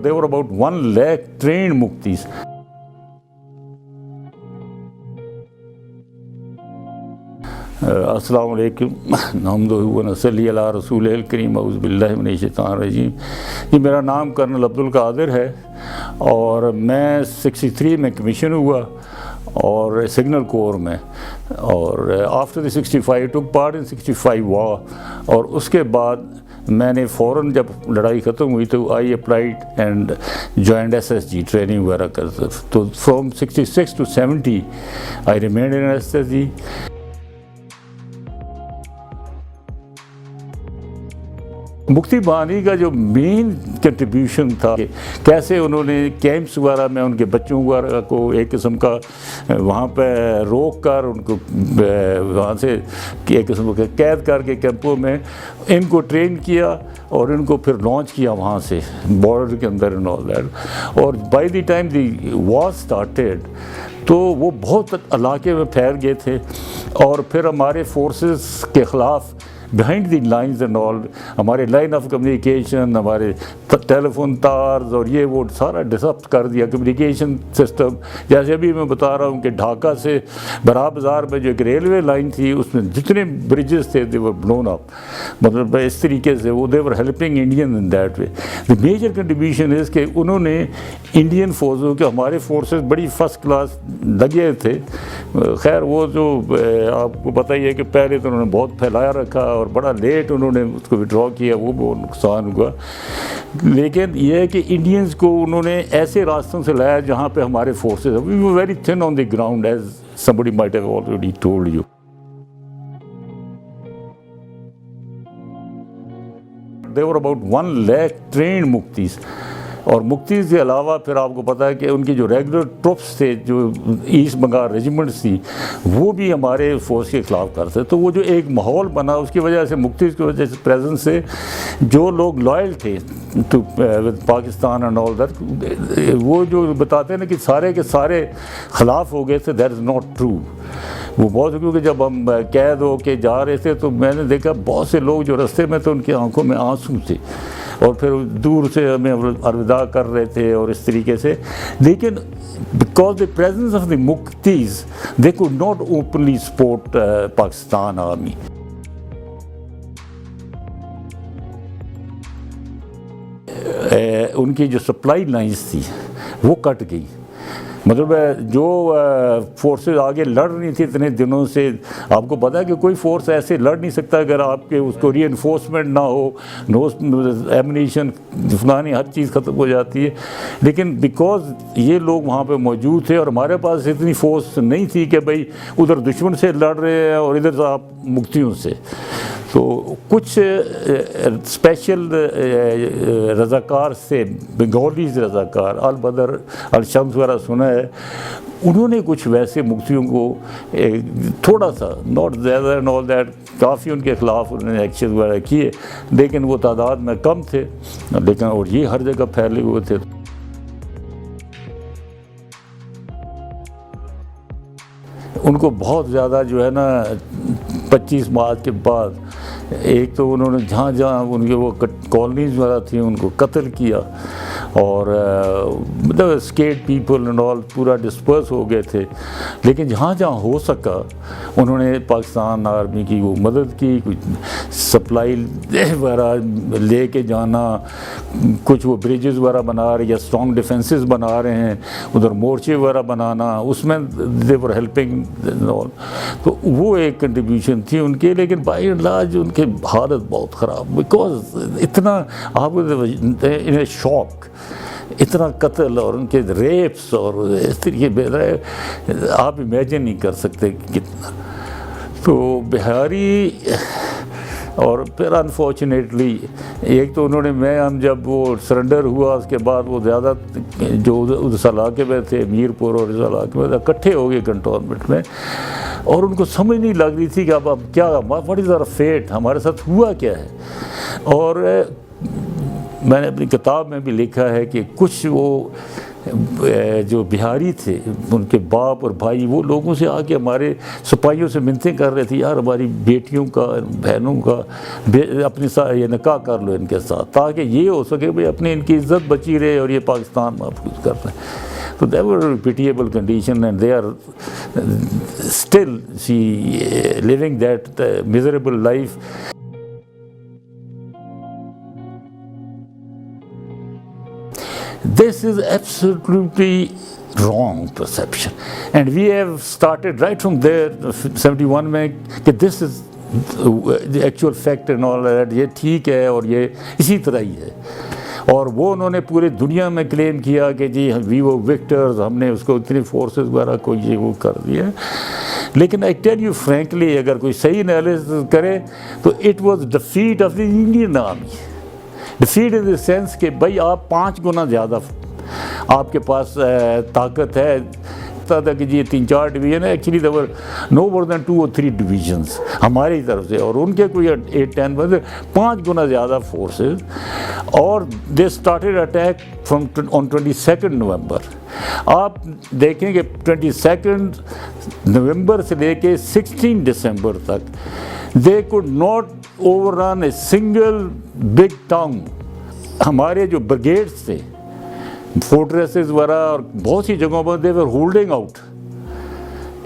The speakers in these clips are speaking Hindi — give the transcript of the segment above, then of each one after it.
There were about 1 lakh trained muftis. अस्सलाम वालेकुम नहमदुहु व नसल्ली अला रसूलिल करीम औज़ु बिल्लाहि मिनश शैतानिर रजीम। ये मेरा नाम कर्नल अब्दुल कादिर है और मैं 63 में कमीशन हुआ और सिग्नल कोर में, और after the 65 took part in 65 war. और उसके बाद मैंने फ़ौरन जब लड़ाई ख़त्म हुई तो I applied and joined SSG training वगैरह करते। तो from 66 to 70 I remained in SSG। मुफ्ती बहानी का जो मेन कंट्रीब्यूशन था कि कैसे उन्होंने कैंप्स वगैरह में उनके बच्चों वगैरह को एक किस्म का वहाँ पे रोक कर उनको वहाँ से एक किस्म का कैद करके कैंपों में इनको ट्रेन किया और इनको फिर लॉन्च किया वहाँ से बॉर्डर के अंदर एंड ऑल दैट। और by the time the war started तो वो बहुत इलाके में फैल गए थे और फिर हमारे फोर्सेस के ख़िलाफ़ behind the lines and all हमारे लाइन ऑफ कम्युनिकेशन, हमारे टेलीफोन तार्स और ये वो सारा डिसप्ट कर दिया कम्युनिकेशन सिस्टम। जैसे अभी मैं बता रहा हूँ कि ढाका से बरा बाज़ार में जो एक रेलवे लाइन थी उसमें जितने ब्रिजेस थे दे वर ब्लोन अप। मतलब इस तरीके से वो they were helping Indian in that way. The major contribution is कि उन्होंने इंडियन फोर्सों के हमारे फोर्सेस बड़ी फर्स्ट क्लास लगे थे। खैर वो जो आपको पता ही है कि पहले तो उन्होंने बहुत फैलाया रखा और बड़ा लेट उन्होंने उसको विड्रॉ किया, वो बहुत नुकसान हुआ। लेकिन यह है कि इंडियंस को उन्होंने ऐसे रास्तों से लाया जहाँ पे हमारे forces we were very thin on the ground as somebody might have already told you. There were about 1 lakh trained मुफ्तीज। और मुफ्तीज़ के अलावा फिर आपको पता है कि उनकी जो रेगुलर ट्रुप्स थे जो ईस्ट बंगाल रेजिमेंट्स थी वो भी हमारे फोर्स के ख़िलाफ़ करते। तो वो जो एक माहौल बना उसकी वजह से मुफ्तीज़ की वजह से प्रेजेंस से जो लोग लॉयल थे to with Pakistan and all that, वो जो बताते हैं ना कि सारे के सारे ख़िलाफ़ हो गए थे, दैट इज़ नॉट ट्रू। वो बहुत, क्योंकि जब हम कैद हो के जा रहे थे तो मैंने देखा बहुत से लोग जो रास्ते में तो उनकी आंखों में आंसू थे और फिर दूर से हमें अलविदा कर रहे थे और इस तरीके से। लेकिन because the presence of the मुफ्तीज they could not openly support Pakistan army. उनकी जो सप्लाई लाइन्स थी वो कट गई। मतलब जो फोर्सेस आगे लड़ रही थी इतने दिनों से, आपको पता है कि कोई फोर्स ऐसे लड़ नहीं सकता अगर आपके उसको रीइंफोर्समेंट ना हो, नो एमुनीशन फलानी हर चीज़ ख़त्म हो जाती है। लेकिन बिकॉज ये लोग वहाँ पे मौजूद थे और हमारे पास इतनी फोर्स नहीं थी कि भाई उधर दुश्मन से लड़ रहे हैं और इधर आप मुफ्तियों से, तो कुछ स्पेशल रज़ाकार से बंगालीज रज़ाकार अल बदर अल शम्स वगैरह सुना है, उन्होंने कुछ वैसे मुफ्तियों को थोड़ा सा नॉट ज़्यादा एंड ऑल दैट काफ़ी उनके ख़िलाफ़ उन्होंने एक्शन वगैरह किए, लेकिन वो तादाद में कम थे। लेकिन और ये हर जगह फैले हुए थे। उनको बहुत ज़्यादा जो है ना 25 मार्च के बाद एक तो उन्होंने जहाँ जहाँ उनके वो कॉलोनीज वगैरह थी उनको कत्ल किया और मतलब स्केट पीपल एंड ऑल पूरा डिस्पर्स हो गए थे। लेकिन जहाँ जहाँ हो सका उन्होंने पाकिस्तान आर्मी की वो मदद की, कुछ सप्लाई वगैरह ले के जाना, कुछ वो ब्रिजेस वगैरह बना रहे या स्ट्रॉन्ग डिफेंसेस बना रहे हैं, उधर मोर्चे वगैरह बनाना, उसमें दे वर हेल्पिंग ऑल। तो वो एक कंट्रीब्यूशन थी उनके। लेकिन बाई एंड लार्ज उनके हालत बहुत ख़राब, बिकॉज इतना आपको इन शॉक, इतना कत्ल और उनके रेप्स और इस तरीके आप इमेजिन नहीं कर सकते कितना। तो बिहारी और फिर अनफॉर्चुनेटली एक तो उन्होंने हम जब वो सरेंडर हुआ उसके बाद वो ज़्यादा जो उस इलाके में थे मीरपुर और इस इलाके में इकट्ठे हो गए कंटोनमेंट में और उनको समझ नहीं लग रही थी कि अब क्या व्हाट इज़ आवर फेट, हमारे साथ हुआ क्या है। और मैंने अपनी किताब में भी लिखा है कि कुछ वो जो बिहारी थे उनके बाप और भाई वो लोगों से आके हमारे सिपाहियों से मिन्नतें कर रहे थे, यार हमारी बेटियों का बहनों का अपने साथ ये निकाह कर लो इनके साथ, ताकि ये हो सके भाई अपनी इनकी इज़्ज़त बची रहे और ये पाकिस्तान महफूज कर रहे हैं। So they were a pitiable condition, and they are still living that miserable life. This is absolutely wrong perception, and we have started right from there 71 में कि this is the actual fact and all that, ये ठीक है और ये इसी तरह ही है। और वो उन्होंने पूरे दुनिया में क्लेम किया कि जी वी वो विक्टर्स, हमने उसको इतनी फोर्सेस वगैरह को ये वो कर दिया। लेकिन आई टेल यू फ्रैंकली, अगर कोई सही एनालिसिस करे तो it was defeat of the Indian army. Defeat in the sense कि भाई आप 5 गुना ज़्यादा आपके पास ताकत है, था कि जी 3-4 डिवीज़न है, actually there no more than 2 or 3 divisions हमारी तरफ से, और उनके कोई 8-10 बजे 5 गुना ज़्यादा फोर्सेस। और they started attack from on 22 नवंबर। आप देखेंगे 22 नवंबर से लेके 16 दिसंबर तक दे could not overrun a single big town. हमारे जो ब्रिगेड्स थे, फोर्ट्रेसेस वगैरह और बहुत सी जगहों पर दे वर होल्डिंग आउट।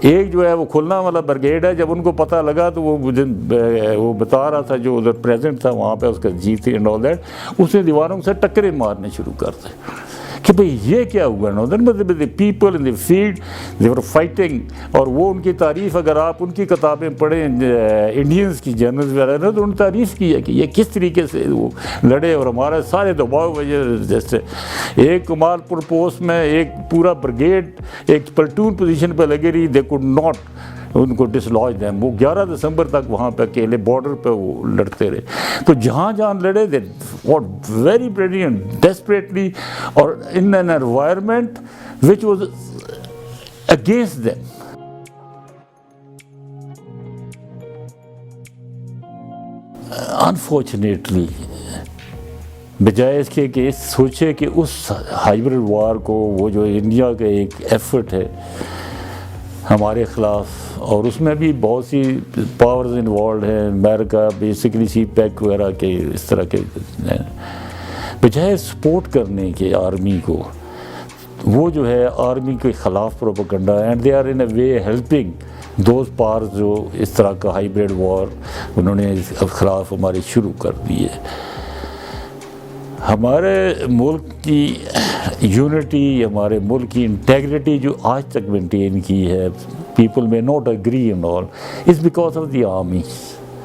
एक जो है वो खुलना वाला ब्रिगेड है, जब उनको पता लगा तो वो बता रहा था जो उधर प्रेजेंट था वहाँ पे, उसका जीत एंड ऑल दैट, उसने दीवारों से टक्करें मारने शुरू कर दी कि भाई ये क्या हुआ ना उधर। मतलब the people in the field they were fighting, और वो उनकी तारीफ़ अगर आप उनकी किताबें पढ़ें इंडियंस की जर्नल्स वगैरह ना, तो उन्होंने तारीफ़ की है कि ये किस तरीके से वो लड़े और हमारे सारे दबाव वजह। जैसे एक कमालपुर पोस्ट में एक पूरा ब्रिगेड एक प्लेटून पोजीशन पर लगी रही, दे कुड नॉट उनको डिसलॉज दें। वो 11 दिसंबर तक वहाँ पे अकेले बॉर्डर पे वो लड़ते रहे। तो जहाँ जहाँ लड़े they fought very brilliant desperately और in an environment which was against them. Unfortunately बजाय इसके कि सोचे कि उस हाइब्रिड वार को, वो जो इंडिया का एक एफर्ट है हमारे ख़िलाफ़, और उसमें भी बहुत सी पावर्स इन्वॉल्व हैं, अमेरिका बेसिकली CPEC वगैरह के इस तरह के, बजाय सपोर्ट करने के आर्मी को, वो जो है आर्मी के ख़िलाफ़ propaganda, and they are in a way helping those powers जो इस तरह का हाइब्रिड वॉर उन्होंने ख़िलाफ़ हमारे शुरू कर दिए। हमारे मुल्क की यूनिटी, हमारे मुल्क की इंटेग्रिटी जो आज तक मेंटेन की है, people may not agree and all, is because of the army.